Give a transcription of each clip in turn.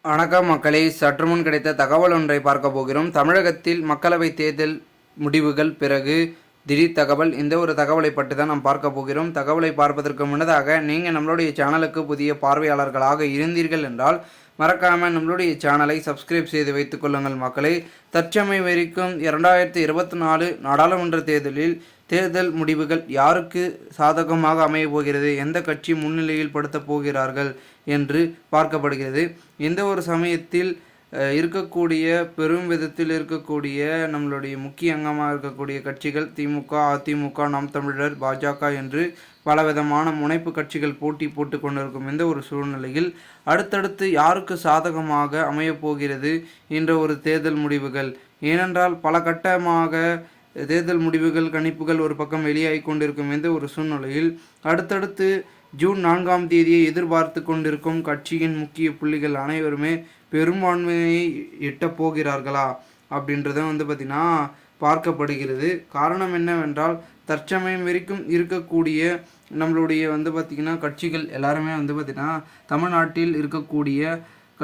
வணக்கம் மக்களே, சற்று முன் கிடைத்த தகவல் ஒன்றை பார்க்க போகிறோம். தமிழகத்தில் மக்களவை தேர்தல் முடிவுகள் பிறகு திடீர் தகவல். இந்த ஒரு தகவலை பற்றி தான் நாம் பார்க்க போகிறோம். தகவலை பார்ப்பதற்கு முன்னதாக நீங்கள் நம்மளுடைய சேனலுக்கு புதிய பார்வையாளர்களாக இருந்தீர்கள் என்றால் மறக்காமல் நம்மளுடைய சேனலை சப்ஸ்கிரைப் செய்து வைத்துக் கொள்ளுங்கள் மக்களே. தற்சமயம் வரைக்கும் 2024 நாடாளுமன்ற தேர்தலில் தேர்தல் முடிவுகள் யாருக்கு சாதகமாக அமைய போகிறது, எந்த கட்சி முன்னிலையில் படுத்தப் போகிறார்கள் என்று பார்க்கப்படுகிறது. இந்த ஒரு சமயத்தில் இருக்கக்கூடிய பெரும் விதத்தில் இருக்கக்கூடிய நம்மளுடைய முக்கிய அங்கமாக இருக்கக்கூடிய கட்சிகள் திமுக, அதிமுக, நாம் தமிழர், பாஜக என்று பலவிதமான முனைப்பு கட்சிகள் போட்டி போட்டு கொண்டிருக்கும் இந்த ஒரு சூழ்நிலையில் அடுத்தடுத்து யாருக்கு சாதகமாக அமையப்போகிறது என்ற ஒரு தேர்தல் முடிவுகள். ஏனென்றால் பல கட்டமாக தேர்தல் முடிவுகள் கணிப்புகள் ஒரு பக்கம் வெளியாகி கொண்டிருக்கும் இந்த ஒரு சூழ்நிலையில் அடுத்தடுத்து ஜூன் 4ஆம் தேதியை எதிர்பார்த்து கொண்டிருக்கும் கட்சியின் முக்கிய புள்ளிகள் அனைவருமே பெரும்பான்மையை எட்டப் போகிறார்களா அப்படின்றத பார்த்திங்கன்னா பார்க்கப்படுகிறது. காரணம் என்னவென்றால் தற்சமயம் வரைக்கும் இருக்கக்கூடிய நம்மளுடைய பார்த்திங்கன்னா கட்சிகள் எல்லாருமே பார்த்திங்கன்னா தமிழ்நாட்டில் இருக்கக்கூடிய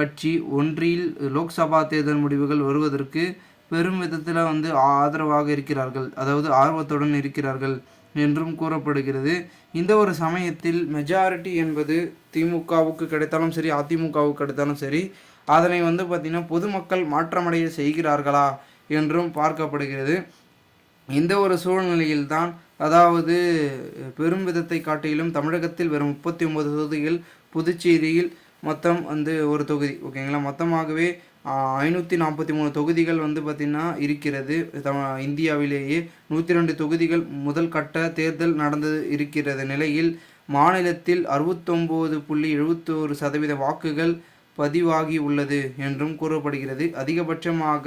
கட்சி ஒன்றில் லோக்சபா தேர்தல் முடிவுகள் வருவதற்கு பெரும் விதத்தில் ஆதரவாக இருக்கிறார்கள், அதாவது ஆர்வத்துடன் இருக்கிறார்கள் என்றும் கூறப்படுகிறது. இந்த ஒரு சமயத்தில் மெஜாரிட்டி என்பது திமுகவுக்கு கிடைத்தாலும் சரி, அதிமுகவுக்கு கிடைத்தாலும் சரி, அதனை பார்த்திங்கன்னா பொதுமக்கள் மாற்றமடைய செய்கிறார்களா என்றும் பார்க்கப்படுகிறது. இந்த ஒரு சூழ்நிலையில்தான், அதாவது பெரும் விதத்தை காட்டிலும் தமிழகத்தில் வெறும் 39 தொகுதிகள், புதுச்சேரியில் மொத்தம் ஒரு தொகுதி, ஓகேங்களா, மொத்தமாகவே 543 தொகுதிகள் பார்த்திங்கன்னா இருக்கிறது. இந்தியாவிலேயே 102 தொகுதிகள் முதல் கட்ட தேர்தல் நடந்து இருக்கிறது நிலையில் மாநிலத்தில் 69.71% வாக்குகள் பதிவாகி உள்ளது என்றும் கூறப்படுகிறது. அதிகபட்சமாக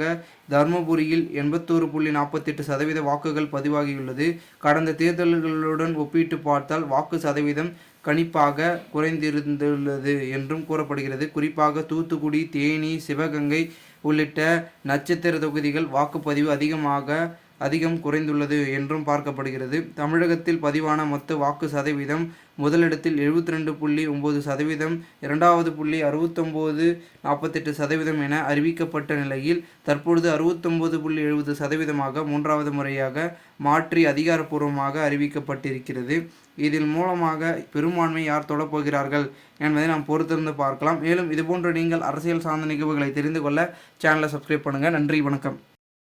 தர்மபுரியில் 81.48% வாக்குகள் பதிவாகியுள்ளது. கடந்த தேர்தல்களுடன் ஒப்பிட்டு பார்த்தால் வாக்கு சதவீதம் கணிப்பாக குறைந்திருந்துள்ளது என்றும் கூறப்படுகிறது. குறிப்பாக தூத்துக்குடி, தேனி, சிவகங்கை உள்ளிட்ட நட்சத்திர தொகுதிகள் வாக்குப்பதிவு அதிகம் குறைந்துள்ளது என்றும் பார்க்கப்படுகிறது. தமிழகத்தில் பதிவான மொத்த வாக்கு சதவீதம் முதலிடத்தில் 72.9%, இரண்டாவது 69.48% என அறிவிக்கப்பட்ட நிலையில் தற்பொழுது 69.70% மூன்றாவது முறையாக மாற்றி அதிகாரப்பூர்வமாக அறிவிக்கப்பட்டிருக்கிறது. இதில் மூலமாக பெரும்பான்மை யார் தொடப்போகிறார்கள் என்பதை நாம் பொறுத்திருந்து பார்க்கலாம். மேலும் இதுபோன்று நீங்கள் அரசியல் சார்ந்த நிகழ்வுகளை தெரிந்து கொள்ள சேனலை சப்ஸ்கிரைப் பண்ணுங்கள். நன்றி, வணக்கம்.